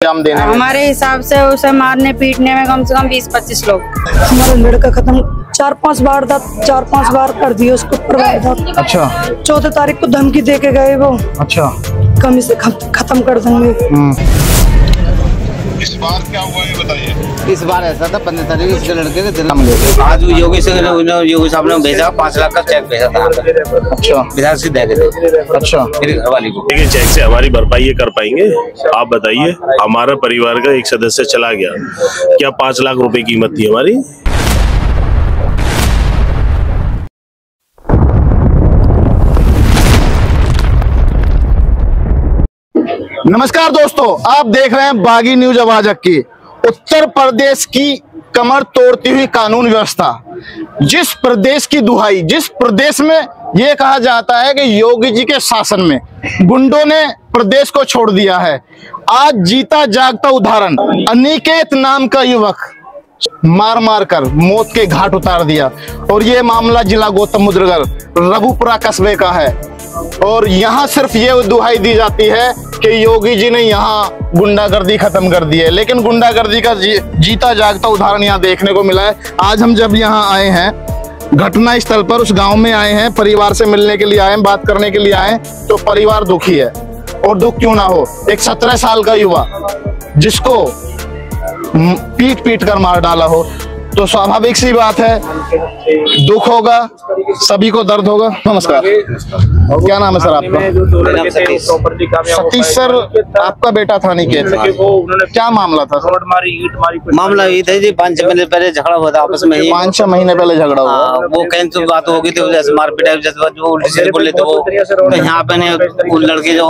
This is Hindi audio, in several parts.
हम देने हमारे हिसाब से उसे मारने पीटने में कम से कम 20-25 लोग। हमारा लड़का खत्म 4-5 बार कर दिए उसको वारदात। अच्छा, 14 तारीख को धमकी दे के गए वो। अच्छा, कम से खत्म कर देंगे। इस बार क्या हुआ ये बताइए। इस बार ऐसा था 15 तारीख इसके लड़के के दिल में आज योगी साहब ने भेजा 5 लाख का चेक भेजा था। अच्छा, बिहार से दे गए। अच्छा, मेरी घरवाली को देखिए चेक से हमारी भरपाई ये कर पाएंगे? आप बताइए, हमारे परिवार का एक सदस्य चला गया, क्या 5 लाख रुपए कीमत थी हमारी? नमस्कार दोस्तों, आप देख रहे हैं बागी न्यूज आवाज की। उत्तर प्रदेश की कमर तोड़ती हुई कानून व्यवस्था, जिस प्रदेश की दुहाई, जिस प्रदेश में यह कहा जाता है कि योगी जी के शासन में गुंडों ने प्रदेश को छोड़ दिया है, आज जीता जागता उदाहरण अनिकेत नाम का युवक मार कर मौत के घाट उतार दिया। और ये मामला जिला गौतम बुद्ध नगर रघुपुरा कस्बे का है। और यहाँ सिर्फ ये दुहाई दी जाती है कि योगी जी ने यहाँ गुंडागर्दी खत्म कर दी है, लेकिन गुंडागर्दी का जीता जागता उदाहरण यहाँ देखने को मिला है। आज हम जब यहाँ आए हैं, घटना स्थल पर उस गांव में आए हैं, परिवार से मिलने के लिए आए हैं, बात करने के लिए आए हैं, तो परिवार दुखी है। और दुख क्यों ना हो, एक 17 साल का युवा जिसको पीट कर मार डाला हो, तो स्वाभाविक सी बात है, दुख होगा, सभी को दर्द होगा। नमस्कार, क्या नाम है सर आपका? सतीश सर, आपका बेटा था अनिकेत, क्या मामला था सर? मामला ये था जी, 5-6 महीने पहले झगड़ा हुआ था आपस में। 5-6 महीने पहले झगड़ा हुआ, वो कहीं तो बात हो गई थी, जैसे मारपीट जो उल्टी सीधे बोले थे वो। यहाँ पे लड़के जो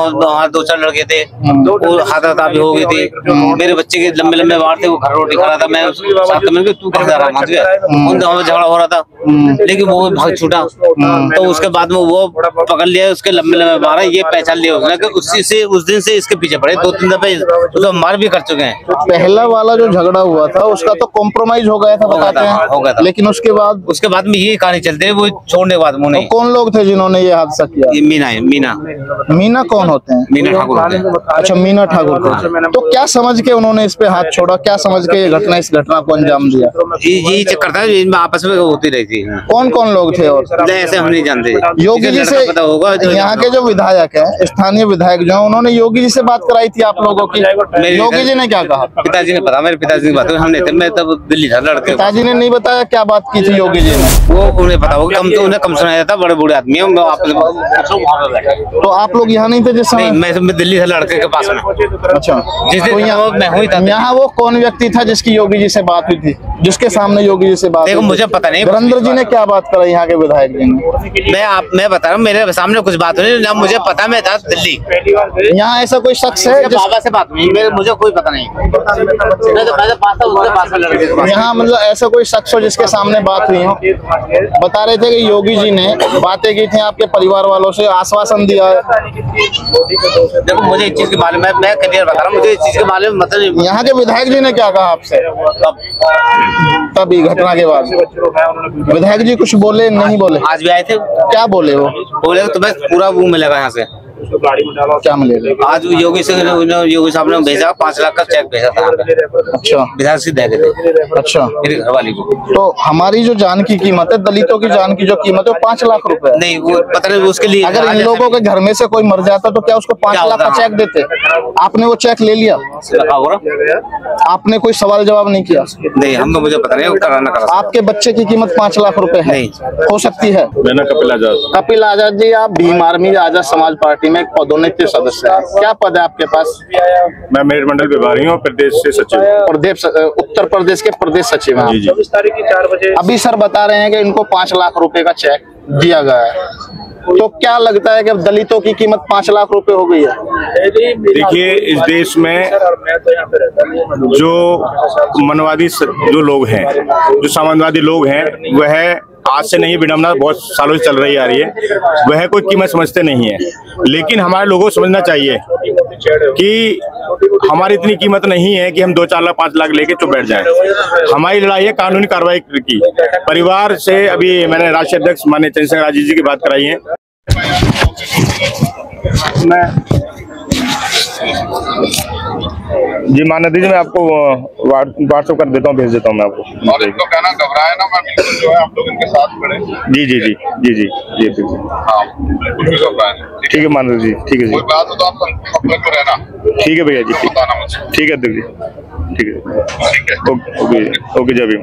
2-4 लड़के थे, वो हाथापाई भी हो गई थी। मेरे बच्चे के लंबे लंबे बार थे, वो घर रोटी खा रहा था, मैं तू कैसे झगड़ा हो रहा था, लेकिन वो भाग छूटा। तो उसके बाद में वो पकड़ लिया, उसके लंबे लंबे मारा, ये पहचान लिया उसने कि उस दिन से इसके पीछे पड़े। 2-3 दफे तो मार भी कर चुके हैं। पहला वाला जो झगड़ा हुआ था उसका तो कॉम्प्रोमाइज हो गया था, बताते हैं, हो गया था। लेकिन उसके बाद में ये कहानी चलते है, वो छोड़ने के बाद मुझे। कौन लोग थे जिन्होंने ये हादसा किया? मीना कौन होते हैं? मीना ठाकुर। अच्छा, मीना ठाकुर थे। तो क्या समझ के उन्होंने इस पे हाथ छोड़ा, क्या समझ के ये इस घटना को अंजाम दिया? यही चक्कर था, इनमें आपस में होती रहती है। कौन कौन लोग थे? और ऐसे हम नहीं जानते। योगी जी से पता होगा, यहाँ के जो विधायक हैं, स्थानीय विधायक जो हैं, उन्होंने योगी जी से बात कराई थी आप लोगों की। योगी जी ने क्या कहा? पिताजी ने पता, मेरे पिताजी की बात हमने, मैं तब दिल्ली था लड़के। पिताजी ने नहीं बताया क्या बात की थी योगी जी ने? वो उन्हें पता होगा, उन्हें कम सुनाया था, बड़े बूढ़े आदमी। तो आप लोग यहाँ नहीं थे जिस समय? मैं दिल्ली था लड़के के पास में। अच्छा, तो यहाँ वो कौन व्यक्ति था जिसकी योगी जी से बात हुई थी, जिसके सामने योगी जी से बात? देखो मुझे पता नहीं, वीरेंद्र जी ने क्या बात कराई यहाँ के विधायक जी ने? मैं बता रहा हूँ, मेरे सामने कुछ बात हुई ना, मुझे पता, मैं था दिल्ली। यहाँ ऐसा कोई शख्स है बाबा से बात हुई, मुझे कोई पता नहीं। यहाँ मतलब ऐसा कोई शख्स हो जिसके सामने बात हुई हो? बता रहे थे कि योगी जी ने बातें की थी आपके परिवार वालों से, आश्वासन दिया है। देखो मुझे इस चीज के बारे में, मैं क्लियर बता रहा हूँ, मुझे इस चीज के बारे में मतलब। यहाँ के विधायक जी ने क्या कहा आपसे तभी घटना के बाद? विधायक जी कुछ बोले? नहीं बोले? आज भी आए थे। क्या बोले वो? बोले तुम्हें पूरा वो मिलेगा यहाँ से। क्या मिलेगा? आज योगी साहब ने भेजा 5 लाख का चेक भेजा था। अच्छा, बिहार से दे गए। अच्छा, मेरी घरवाली को। तो हमारी जो जान की कीमत है, दलितों की जान की जो कीमत है, वो 5 लाख रुपए नहीं, वो पता नहीं उसके लिए। अगर इन लोगों के घर में से कोई मर जाता तो क्या उसको 5 लाख का चेक देते? आपने वो चेक ले लिया? आपने कोई सवाल जवाब नहीं किया? नहीं, हम तो मुझे पता नहीं कराना। आपके बच्चे की कीमत 5 लाख रुपए है? हो सकती है। कपिल आजाद जी, आप भीम आर्मी आजाद समाज पार्टी में एक पदोन्नत सदस्य है, क्या पद है आपके पास? मैं मेरठ मंडल प्रभारी हूँ, प्रदेश से सचिव, उत्तर प्रदेश के प्रदेश सचिव हैं। 24 तारीख की 4 बजे अभी सर बता रहे हैं कि इनको 5 लाख रुपए का चेक दिया गया है, तो क्या लगता है कि अब दलितों की कीमत 5 लाख रुपए हो गई है? देखिए, इस देश में जो मनवादी जो लोग हैं, जो सामंतवादी लोग हैं, वह आज से नहीं, विडम्बना बहुत सालों से चल रही आ रही है, वह कोई कीमत समझते नहीं है। लेकिन हमारे लोगों को समझना चाहिए कि हमारी इतनी कीमत नहीं है कि हम 2-4 लाख 5 लाख लेके चुप बैठ जाएं। हमारी लड़ाई है कानूनी कार्रवाई की। परिवार से अभी मैंने राष्ट्रीय अध्यक्ष माननीय चंद्रशेखर आजाद जी की बात कराई है। मैं जी मान दीजिए, मैं आपको व्हाट्सएप कर देता हूँ, भेज देता हूँ मैं आपको। और इनको कहना घबराए ना, मैं बिल्कुल जो है आप लोग इनके साथ खड़े। जी जी जी जी जी जी जी हाँ, बिल्कुल भी घबराए नहीं। ठीक है मान जी, ठीक है जी, कोई बात हो तो आप संपर्क में रहना। ठीक है भैया जी, बताना मुझे। ठीक है अध्यक्ष जी, ठीक है, ठीक है, ओके ओके जय भीम।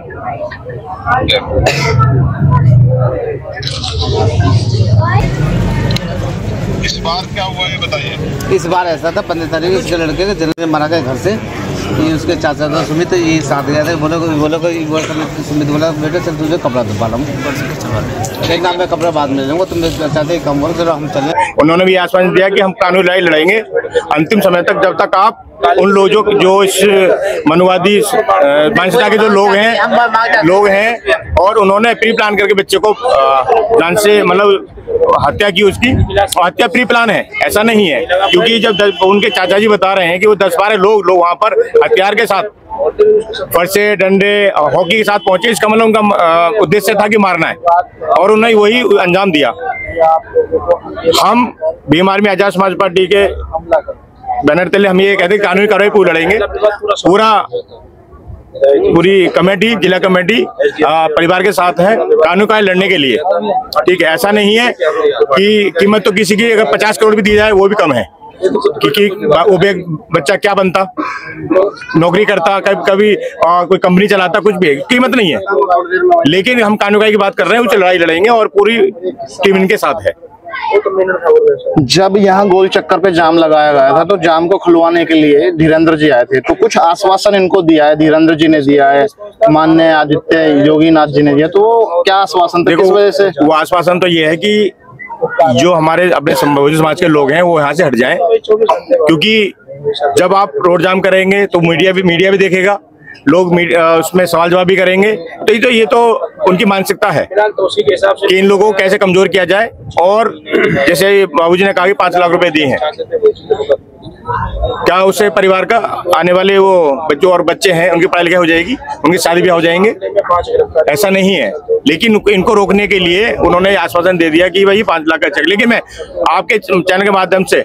इस बार क्या हुआ ये बताइए। इस बार ऐसा था 15 तारीख को इसके लड़के के जन्म मारा गया घर से। ये उसके चाचा था सुमित, ये साथ गया था। बोले सुमित बोला बेटा चल तुझे कपड़ा धुपा लूँ, एक नाम में कपड़ा बाद में ले लूँगा, तुम चाहते कम बोलो चलो हम चले। उन्होंने भी आश्वासन दिया कि हम कानूनी लड़ाई लड़ेंगे अंतिम समय तक, जब तक आप उन लोगों जो इस मनुवादी मानसिकता के जो लोग हैं और उन्होंने प्री प्लान करके बच्चे को जान से मतलब हत्या की उसकी, और हत्या प्री प्लान है, ऐसा नहीं है। क्योंकि जब उनके चाचा जी बता रहे हैं कि वो 10-12 लोग वहां पर हथियार के साथ, फरसे, डंडे, हॉकी के साथ पहुंचे, इसका मतलब उनका उद्देश्य था कि मारना है, और उन्होंने वही अंजाम दिया। हम भीम आर्मी आजाद समाज पार्टी के बैनर तले हम ये कहते हैं कानूनी कार्रवाई पूरी लड़ेंगे। पूरी कमेटी, जिला कमेटी परिवार के साथ है कानून का लड़ने के लिए। ठीक है, ऐसा नहीं है कि कीमत तो किसी की अगर 50 करोड़ भी दी जाए वो भी कम है, क्योंकि वो भी बच्चा क्या बनता, नौकरी करता, कभी कोई कंपनी चलाता, कुछ भी कीमत नहीं है। लेकिन हम कानून की बात कर रहे हैं, उससे लड़ाई लड़ेंगे और पूरी टीम इनके साथ है। जब यहाँ गोल चक्कर पे जाम लगाया गया था तो जाम को खुलवाने के लिए धीरेन्द्र जी आए थे, तो कुछ आश्वासन इनको दिया है, धीरेन्द्र जी ने दिया है, माननीय आदित्य योगीनाथ जी ने दिया, तो क्या आश्वासन था, किस वजह से? वो आश्वासन तो ये है कि जो हमारे अपने बहुजन समाज के लोग हैं वो यहाँ से हट जाएं, क्योंकि जब आप रोड जाम करेंगे तो मीडिया भी देखेगा, लोग उसमें सवाल जवाब भी करेंगे। तो ये तो उनकी मानसिकता है कि इन लोगों को कैसे कमजोर किया जाए। और जैसे बाबूजी ने कहा कि 5 लाख रुपए दिए हैं, क्या उससे परिवार का आने वाले वो बच्चों और बच्चे हैं उनकी पढ़ाई लिखाई हो जाएगी, उनकी शादी ब्याह हो जाएंगे? ऐसा नहीं है। लेकिन इनको रोकने के लिए उन्होंने आश्वासन दे दिया कि भाई 5 लाख का चेक। लेकिन मैं आपके चैनल के माध्यम से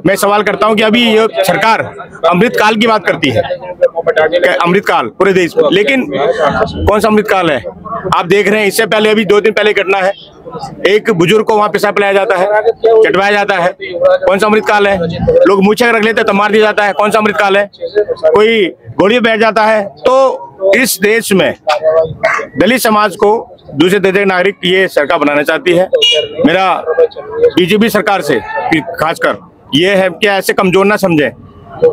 मैं सवाल करता हूं कि अभी ये सरकार अमृतकाल की बात करती है, अमृतकाल पूरे देश में, लेकिन कौन सा अमृतकाल है? आप देख रहे हैं, इससे पहले अभी 2 दिन पहले घटना है, एक बुजुर्ग को वहां पेशाब पिलाया जाता है, चटवाया जाता है, कौन सा अमृतकाल है? लोग मूछे रख लेते तो मार दिया जाता है, कौन सा अमृतकाल है? कोई घोड़ी बैठ जाता है। तो इस देश में दलित समाज को दूसरे देश के नागरिक ये सरकार बनाना चाहती है। मेरा बीजेपी सरकार से खासकर ये है कि ऐसे कमजोर ना समझे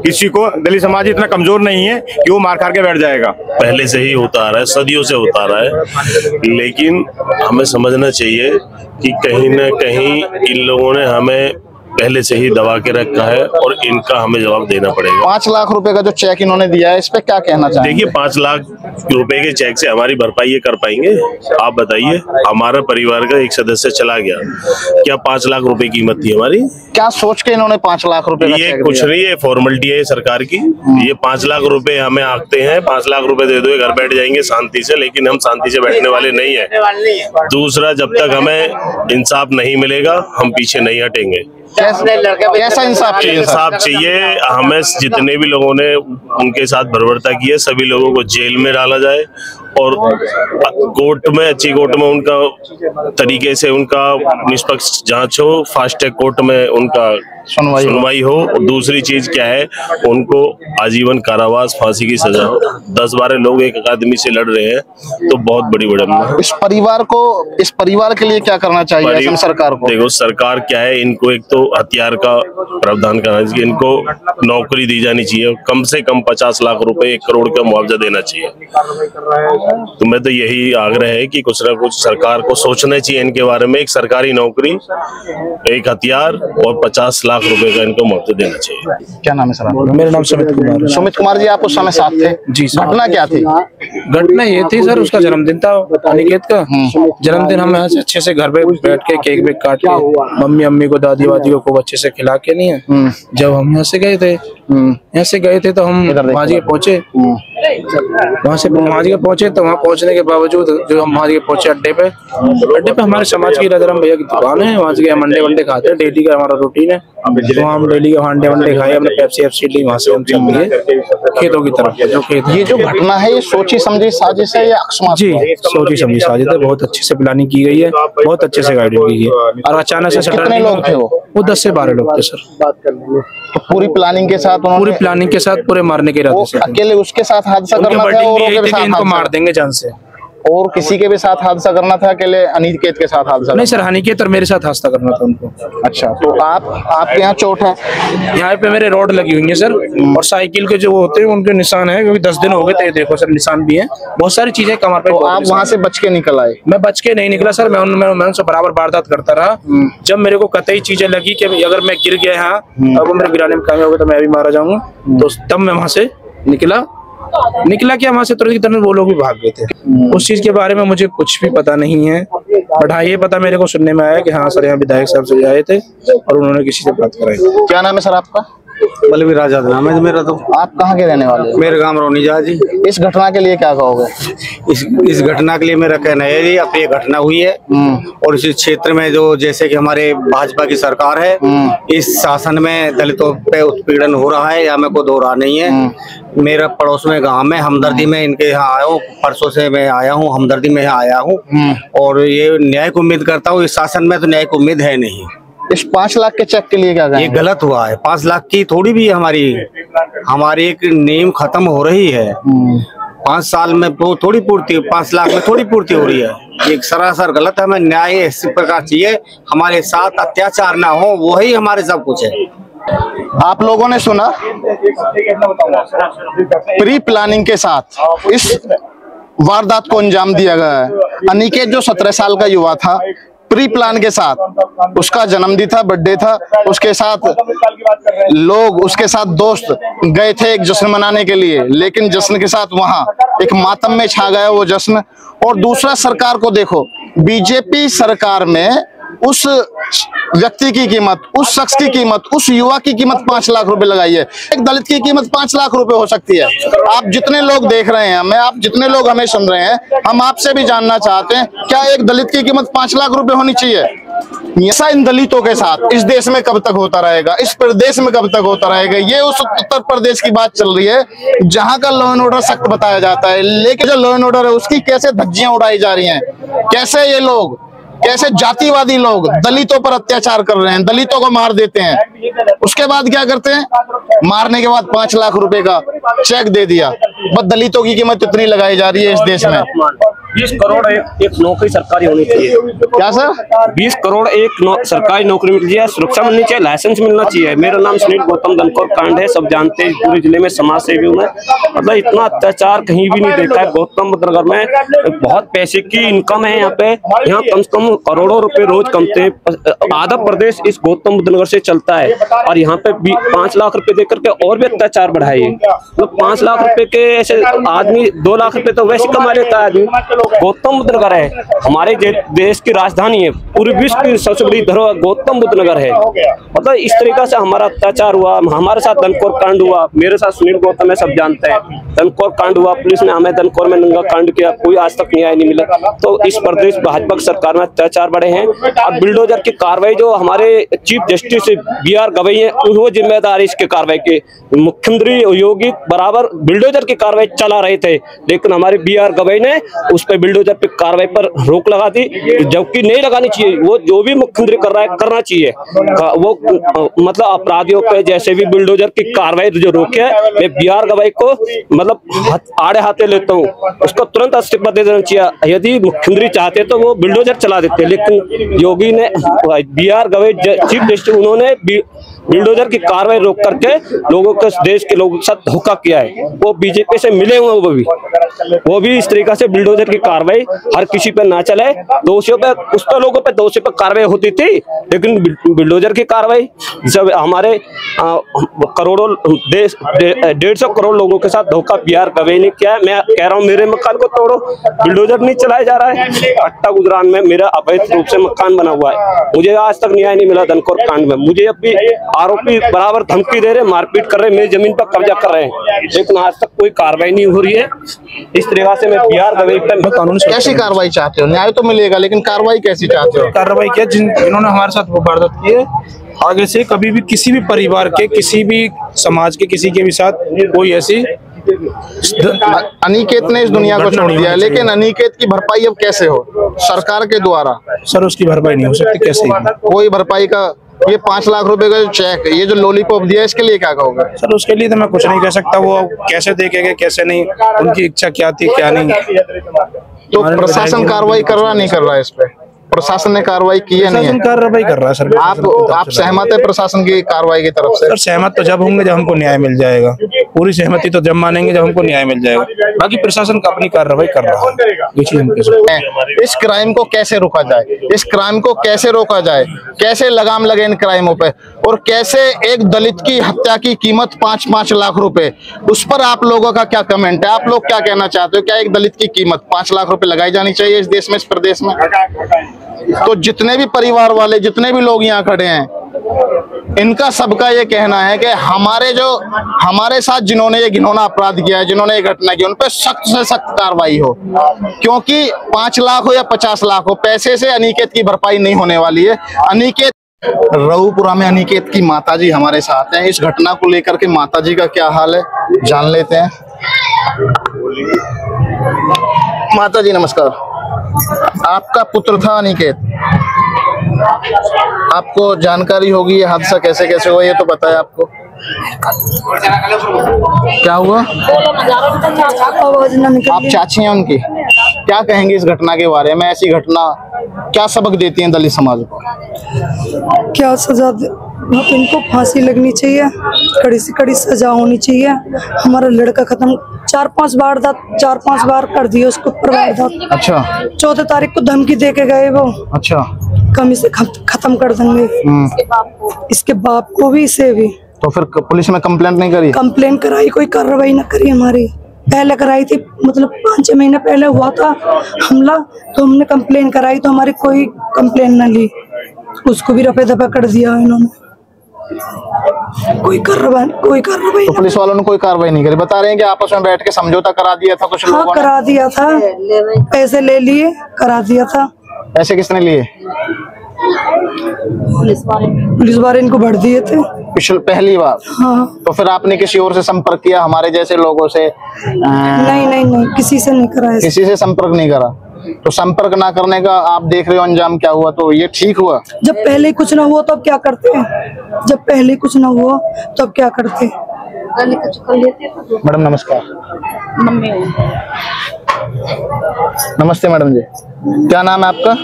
किसी को। दलित समाज इतना कमजोर नहीं है कि वो मार खा के बैठ जाएगा। पहले से ही होता आ रहा है, सदियों से होता आ रहा है, लेकिन हमें समझना चाहिए कि कहीं न कहीं इन लोगों ने हमें पहले से ही दबा के रखा है और इनका हमें जवाब देना पड़ेगा। 5 लाख रुपए का जो चेक इन्होंने दिया है, इस पे क्या कहना चाहेंगे? देखिए, 5 लाख रुपए के चेक से हमारी भरपाई ये कर पाएंगे? आप बताइए। हमारा परिवार का एक सदस्य चला गया, क्या 5 लाख रुपए कीमत थी हमारी? क्या सोच के इन्होंने 5 लाख रुपए का ये चेक कुछ दिया? नहीं है, फॉर्मेलिटी है सरकार की। ये 5 लाख रुपए हमें आंकते हैं, 5 लाख रुपए दे दो, घर बैठ जाएंगे शांति से, लेकिन हम शांति से बैठने वाले नहीं है। दूसरा, जब तक हमें इंसाफ नहीं मिलेगा हम पीछे नहीं हटेंगे। कैसा इंसाफ चाहिए? इंसाफ चाहिए हमें। जितने भी लोगों ने उनके साथ बर्बरता की है, सभी लोगों को जेल में डाला जाए और कोर्ट में, अच्छी कोर्ट में उनका तरीके से उनका निष्पक्ष जांच हो, फास्ट ट्रैक कोर्ट में उनका सुनवाई हो। और दूसरी चीज क्या है, उनको आजीवन कारावास, फांसी की सजा हो। 10-12 लोग एक आदमी से लड़ रहे हैं तो बहुत बड़ी विडंबना। इस परिवार के लिए क्या करना चाहिए सरकार को? देखो, सरकार क्या है, इनको एक तो हथियार का प्रावधान करना चाहिए, इनको नौकरी दी जानी चाहिए, कम से कम 50 लाख रुपए 1 करोड़ का मुआवजा देना चाहिए। तो मैं तो यही आग्रह है कि कुछ ना कुछ सरकार को सोचना चाहिए इनके बारे में। एक सरकारी नौकरी, एक हथियार और 50 लाख रुपए का इनको मुआवजा देना चाहिए। क्या नाम है सर आपका? मेरा नाम सुमित कुमार है। सुमित कुमार जी, आप उस समय साथ थे? जी सर। घटना क्या थी? घटना ये थी सर, उसका जन्मदिन था अनिकेत का। जन्मदिन हम यहाँ से अच्छे से घर पे बैठ के केक वेक काट के, मम्मी अम्मी को, दादी वादी को खूब अच्छे से खिला के नहीं है। जब हम यहाँ से गए थे तो हम वहाँ पहुंचे वहाँ से महाजी पहुंचे तो वहाँ पहुंचने के बावजूद जो हम महाजी पहुंचे अड्डे पे हमारे समाज की रजरम भैया की दुकान है, वहाँ से हम अंडे वंडे खाते हैं, डेली का हमारा रूटीन है। तो हम डेली के अंडे वंडे खाए, हमने पेप्सी एप्सी ली, वहाँ से हम चल दिए खेतों की तरफ। जो खेत ये जो घटना है ये सोची समझी साजिश है या अकस्मात? जी सोची समझी साजिश है, बहुत अच्छे से प्लानिंग की गई है, बहुत अच्छे से गाइडिंग की गई है। और अचानक से कितने लोग थे वो 10 से 12 लोग थे सर। तो पूरी प्लानिंग के साथ पूरी प्लानिंग के साथ पूरे मारने के इरादे से अकेले उसके साथ हादसा करना था और इनको मार देंगे जान से, और किसी के भी साथ हादसा करना था? अकेले अनिकेत के साथ हादसा? नहीं सर, अनिकेत और मेरे साथ हादसा करना था उनको। अच्छा, तो आपके यहाँ चोट है? यहाँ पे मेरे रोड लगी हुई है सर, और साइकिल के जो होते हैं उनके निशान है, क्योंकि 10 दिन हो गए थे। देखो सर निशान भी है, बहुत सारी चीजें कमर पे। तो आप वहाँ से बच के निकल आए? मैं बच के नहीं निकला सर, मैं उनसे बराबर वारदात करता रहा। जब मेरे को कतई चीजें लगी कि अगर मैं गिर गया यहाँ अब वो मेरे गिराने में कामयाब हो गया तो मैं भी मारा जाऊंगा, तो तब मैं वहां से निकला क्या वहां से तुरंत की तरह वो लोग भी भाग गए थे। उस चीज के बारे में मुझे कुछ भी पता नहीं है, बट हाँ ये पता मेरे को सुनने में आया कि हाँ सर यहाँ विधायक साहब से आए थे और उन्होंने किसी से बात कराई। क्या नाम है सर आपका? बलवीर आजाद नाम है मेरा। तो आप कहाँ के रहने वाले? मेरे गांव रोनीजा जी। इस घटना के लिए क्या कहोगे? इस घटना के लिए मेरा कहना है जी, अब ये घटना हुई है और इस क्षेत्र में जो जैसे कि हमारे भाजपा की सरकार है, इस शासन में दलितों पे उत्पीड़न हो रहा है, या मैं को दो रहा नहीं है। मेरा पड़ोस में गांव में हमदर्दी में इनके यहाँ आया हूँ, परसों से मैं आया हूँ, हमदर्दी में आया हूँ और ये न्याय को उम्मीद करता हूँ। इस शासन में तो न्याय को उम्मीद है नहीं। इस 5 लाख के चेक के लिए क्या कहेंगे? ये गलत हुआ है। 5 लाख की थोड़ी भी हमारी एक नींव खत्म हो रही है। 5 साल में वो थोड़ी पूर्ति, 5 लाख में थोड़ी पूर्ति हो रही है। एक सरासर गलत है। हमें न्याय इस प्रकार चाहिए, हमारे साथ अत्याचार ना हो, वही हमारे सब कुछ है। आप लोगों ने सुना, प्री प्लानिंग के साथ इस वारदात को अंजाम दिया गया है। अनिकेत जो 17 साल का युवा था, प्री प्लान के साथ उसका जन्मदिन था, बर्थडे था, उसके साथ लोग, उसके साथ दोस्त गए थे एक जश्न मनाने के लिए, लेकिन जश्न के साथ वहां एक मातम में छा गया वो जश्न। और दूसरा, सरकार को देखो, बीजेपी सरकार में उस व्यक्ति की कीमत, उस शख्स की कीमत, उस युवा की कीमत 5 लाख रुपए लगाई है। एक दलित की कीमत 5 लाख रुपए हो सकती है। आप जितने लोग देख रहे हैं, आप जितने लोग हमें सुन रहे हैं, हम आपसे भी जानना चाहते हैं, क्या एक दलित की कीमत 5 लाख रुपए होनी चाहिए? ऐसा इन दलितों के साथ इस देश में कब तक होता रहेगा, इस प्रदेश में कब तक होता रहेगा? ये उस उत्तर प्रदेश की बात चल रही है जहां का लॉ एंड ऑर्डर सख्त बताया जाता है, लेकिन जो लॉ एंड ऑर्डर है उसकी कैसे धज्जियां उड़ाई जा रही हैं। कैसे ये लोग, कैसे जातिवादी लोग दलितों पर अत्याचार कर रहे हैं, दलितों को मार देते हैं, उसके बाद क्या करते हैं? मारने के बाद 5 लाख रुपए का चेक दे दिया। बस दलितों की कीमत इतनी लगाई जा रही है इस देश में। 20 करोड़ एक नौकरी सरकारी होनी चाहिए। क्या सर? 20 करोड़ एक सरकारी नौकरी मिल जाए, सुरक्षा मिलनी चाहिए, लाइसेंस मिलना चाहिए। मेरा नाम सुनील गौतम दनकौर कांड है, सब जानते हैं, पूरे जिले में समाज सेवी हूँ मैं। मतलब इतना अत्याचार कहीं भी नहीं देखा है। गौतम बुद्ध नगर में बहुत पैसे की इनकम है यहाँ पे, यहाँ कम से कम करोड़ों रुपए रोज कमते हैं। आधा प्रदेश इस गौतम बुद्ध नगर से चलता है और यहाँ पे 5 लाख रुपए दे करके और भी अत्याचार बढ़ाए। मतलब 5 लाख रुपए के ऐसे आदमी 2 लाख रुपए तो वैसे कमा लेता है आदमी। गौतम बुद्ध नगर है, हमारे देश की राजधानी है, पूरे विश्व की सबसे बड़ी धरोहर गौतम बुद्ध नगर है। मतलब इस तरीका से हमारा अत्याचार हुआ, हमारे साथ दनकौर कांड हुआ, मेरे साथ सुनील गौतम है, सब जानते हैं। दनकौर कांड हुआ, पुलिस ने हमें दनकौर में नंगा कांड किया, कोई आज तक न्याय नहीं मिला। तो इस प्रदेश भाजपा की सरकार में अत्याचार बढ़े हैं। अब बिल्डोजर की कार्रवाई, जो हमारे चीफ जस्टिस BR गवई है, वो जिम्मेदार इसके कार्रवाई के। मुख्यमंत्री योगी बराबर बिल्डोजर की कार्रवाई चला रहे थे, लेकिन हमारे BR गवई ने उस पर बिल्डोजर पे कार्रवाई पर रोक लगा दी, जबकि नहीं लगानी चाहिए। वो जो भी मुख्यमंत्री कर रहा है करना चाहिए। वो मतलब अपराधियों पे जैसे भी बिल्डोजर की कार्रवाई जो रोके है, मैं BR गवई को मतलब आड़े हाथे लेता हूँ, उसको तुरंत इस्तीफा दे देना चाहिए। यदि मुख्यमंत्री चाहते तो वो बिल्डोजर चला देते, लेकिन योगी ने, BR गवई चीफ जस्टिस, उन्होंने बिल्डोजर की कार्रवाई रोक करके लोगों को, देश के लोगों के साथ धोखा किया है। वो बीजेपी से मिले हुए, वो भी इस तरीका से बिल्डोजर की कार्रवाई हर किसी पे ना चले। दोषियों पे, उस पर लोगों पे दोषी पे कार्रवाई होती थी, लेकिन बिल्डोजर की कार्रवाई जब हमारे करोड़ों 150 करोड़ लोगों के साथ धोखा BR गवई ने किया है। मैं कह रहा हूँ मेरे मकान को तोड़ो, बिल्डोजर नहीं चलाया जा रहा है। अट्टा गुजरान में मेरा अवैध रूप से मकान बना हुआ है, मुझे आज तक न्याय नहीं मिला दनकौर कांड में। मुझे अब भी आरोपी बराबर धमकी दे रहे, मारपीट कर रहे, मेरी जमीन पर कब्जा कर रहे हैं, लेकिन आज तक कोई कार्रवाई नहीं हो रही है। इस तरीके से मैं बिहार गवर्नमेंट कानून कैसी कार्रवाई चाहते हो? न्याय तो मिलेगा, लेकिन कार्रवाई कैसी चाहते हो? कार्रवाई किया जिन्होंने हमारे साथ वो वारदात की है, आगे से कभी भी किसी भी परिवार के, किसी भी समाज के किसी के भी साथ कोई ऐसी। अनिकेत ने इस दुनिया को छोड़ दिया है, लेकिन अनिकेत की भरपाई अब कैसे हो? सरकार के द्वारा? सर उसकी भरपाई नहीं हो सकती। कैसे? कोई भरपाई का ये 5 लाख रुपए का जो चेक, ये जो लॉलीपॉप दिया है, इसके लिए क्या कहोगे? सर उसके लिए तो मैं कुछ नहीं कह सकता, वो कैसे देखेंगे कैसे नहीं, उनकी इच्छा क्या थी क्या नहीं। तो प्रशासन कार्रवाई कर रहा नहीं कर रहा है इस पे? प्रशासन ने कार्रवाई की है? नहीं कार्रवाई कर रहा है सर। आप सहमत है प्रशासन की कार्रवाई की तरफ से? सर सहमत तो जब होंगे जब हमको न्याय मिल जाएगा। पूरी सहमति तो जब मानेंगे जब हमको न्याय मिल जाएगा। बाकी प्रशासन का अपनी कार्रवाई कर रहा है, ये चीज हम कह सकते हैं। इस क्राइम को कैसे रोका जाए? इस क्राइम को कैसे रोका जाए? कैसे लगाम लगे इन क्राइमों पे? और कैसे एक दलित की हत्या की कीमत 5-5 लाख रुपए, उस पर आप लोगों का क्या कमेंट है? आप लोग क्या कहना चाहते हो? क्या एक दलित की कीमत 5 लाख रुपए लगाई जानी चाहिए इस देश में, इस प्रदेश में? तो जितने भी परिवार वाले, जितने भी लोग यहाँ खड़े हैं, इनका सबका ये कहना है कि हमारे साथ जिन्होंने ये घिनौना अपराध किया है, जिन्होंने ये घटना की, उन पर सख्त से सख्त कार्रवाई हो। क्योंकि 5 लाख हो या 50 लाख हो, पैसे से अनिकेत की भरपाई नहीं होने वाली है। अनिकेत रऊपुरा में अनिकेत की माताजी हमारे साथ हैं। इस घटना को लेकर के माताजी का क्या हाल है जान लेते हैं। माताजी नमस्कार। आपका पुत्र था अनिकेत, आपको जानकारी होगी ये हादसा कैसे कैसे हुआ, ये तो पता है आपको? क्या हुआ? आप चाची हैं उनकी, क्या कहेंगे इस घटना के बारे में? ऐसी घटना क्या सबक देती है दलित समाज को? क्या सजा इनको फांसी लगनी चाहिए, कड़ी से कड़ी सजा होनी चाहिए। हमारा लड़का खत्म 4-5 बार कर दिए उसको ऊपर वारदात। अच्छा। 14 तारीख को धमकी दे के गए वो। अच्छा। कमी से खत्म कर देंगे। इसके बाप को भी, इसे भी। तो फिर पुलिस में कंप्लेंट नहीं करी? कंप्लेन कराई, कोई कार्रवाई न करी हमारी। पहले कराई थी, मतलब 5-6 महीने पहले हुआ था हमला, तो हमने कंप्लेन कराई तो हमारी कोई कंप्लेन न ली, उसको भी रफे दफा कर दिया इन्होंने। कोई कार्रवाई तो पुलिस वालों ने कोई कार्रवाई नहीं करी? बता रहे हैं कि आपस में बैठ के समझौता करा दिया था कुछ लोगों ने? करा दिया था, पैसे ले लिए, करा दिया था। पैसे किसने लिए? पुलिस वाले इनको भर दिए थे पहली बार। हाँ। तो फिर आपने किसी और से संपर्क किया, हमारे जैसे लोगों से? नहीं, किसी से नहीं करा। किसी से संपर्क नहीं करा? तो संपर्क ना करने का आप देख रहे हो अंजाम क्या हुआ, तो ये ठीक हुआ? जब पहले कुछ ना हुआ तो अब क्या करते हैं? जब पहले कुछ ना हुआ तो अब क्या करते? मैडम नमस्कार। नमस्ते मैडम जी, क्या नाम है आपका?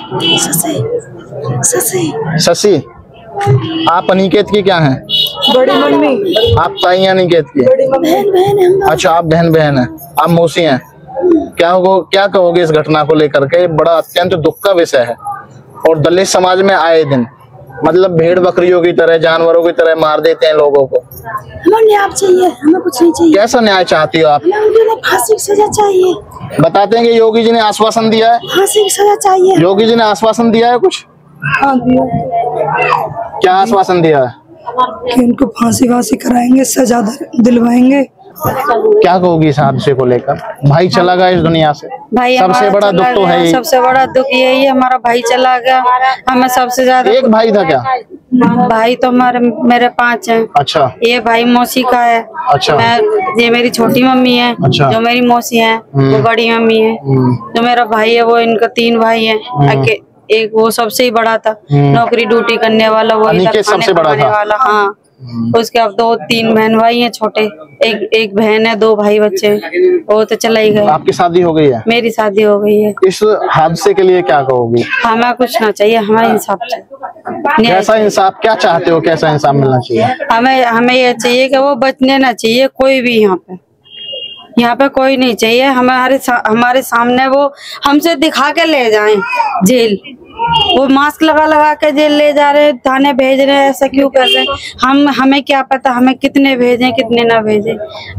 शशि। आप अनिकेत की क्या हैं? बड़ी मम्मी। आप ताई हैं अनिकेत की? बहन। अच्छा, आप बहन हैं, आप मौसी हैं। क्या कहोगे इस घटना को लेकर के? बड़ा अत्यंत दुख का विषय है और दलित समाज में आए दिन मतलब भेड़ बकरियों की तरह, जानवरों की तरह मार देते हैं लोगों को। हमें न्याय चाहिए, हमें कुछ नहीं चाहिए। कैसा न्याय चाहती हो आप? हमें फांसी की सजा चाहिए। बताते हैं कि योगी जी ने आश्वासन दिया है। फांसी की सजा चाहिए। योगी जी ने आश्वासन दिया है कुछ? हाँ दिया। क्या आश्वासन दिया है? कि इनको फांसी कराएंगे, सजा दिलवाएंगे। क्या कहोगी इस हादसे को लेकर? भाई चला गया इस दुनिया से, भाई सबसे बड़ा दुख तो है ही। सबसे बड़ा दुख यही है, हमारा भाई चला गया। हमें सबसे ज्यादा एक भाई था क्या? भाई तो मेरे 5 हैं। अच्छा। ये भाई मौसी का है। अच्छा। ये मेरी छोटी मम्मी है। अच्छा। जो मेरी मौसी है वो बड़ी मम्मी है। जो मेरा भाई है वो, इनका 3 भाई है। एक वो सबसे ही बड़ा था, नौकरी ड्यूटी करने वाला, वो सबसे बड़ा था वाला। हाँ। उसके अब 2-3 बहन भाई हैं छोटे, एक बहन है, 2 भाई बच्चे हैं। वो तो चला ही गया। आपकी शादी हो गई है? मेरी शादी हो गई है। इस हादसे के लिए क्या कहोगी? हमें कुछ ना चाहिए, हमें इंसाफ चाहिए। कैसा इंसाफ? क्या चाहते हो, कैसा इंसाफ मिलना चाहिए? हमें ये चाहिए कि वो बचने ना चाहिए कोई भी। यहाँ पे कोई नहीं चाहिए। हमारे सामने वो हमसे दिखा के ले जाएं जेल। वो मास्क लगा के जेल ले जा रहे, थाने भेज रहे हैं। ऐसा क्यों कर रहे हैं? हमें क्या पता हमें कितने भेजें कितने ना भेजें।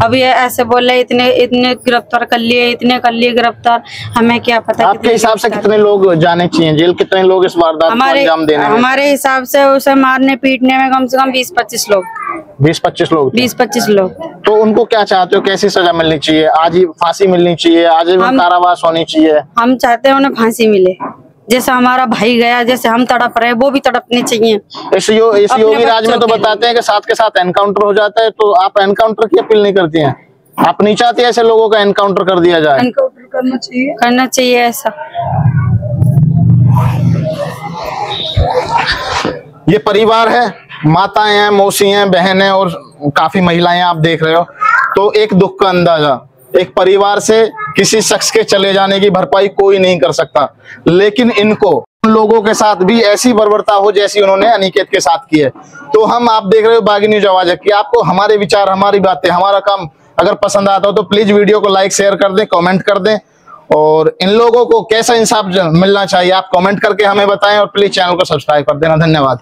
अब ये ऐसे बोल रहे इतने गिरफ्तार कर लिए, इतने कर लिए गिरफ्तार, हमें क्या पता। आपके हिसाब से कितने लोग जाने चाहिए जेल? कितने लोग इस वारदात को अंजाम देने? हमारे हिसाब से उसे मारने पीटने में कम से कम 20-25 लोग। 20-25 लोग थे। 20-25 लोग। तो उनको क्या चाहते हो, कैसी सजा मिलनी चाहिए? आज ही फांसी मिलनी चाहिए, आजीवन कारावास होनी चाहिए? हम चाहते हैं उन्हें फांसी मिले, जैसा हमारा भाई गया, जैसे हम तड़प रहे वो भी तड़पने चाहिए। इस योगी राज में तो बताते हैं कि साथ के साथ एनकाउंटर हो जाता है, तो आप एनकाउंटर की अपील नहीं करती हैं? आप नहीं चाहती ऐसे लोगों का एनकाउंटर कर दिया जाए? एनकाउंटर करना चाहिए ऐसा। ये परिवार है, माताएं हैं, मौसी हैं, बहन हैं और काफी महिलाएं आप देख रहे हो। तो एक दुख का अंदाजा, एक परिवार से किसी शख्स के चले जाने की भरपाई कोई नहीं कर सकता, लेकिन इनको उन लोगों के साथ भी ऐसी बर्बरता हो जैसी उन्होंने अनिकेत के साथ की है। तो आप देख रहे हो बागी न्यूज आवाज की। आपको हमारे विचार, हमारी बातें, हमारा काम अगर पसंद आता हो तो प्लीज वीडियो को लाइक शेयर कर दें, कमेंट कर दें, और इन लोगों को कैसा इंसाफ मिलना चाहिए आप कमेंट करके हमें बताएं, और प्लीज चैनल को सब्सक्राइब कर देना। धन्यवाद।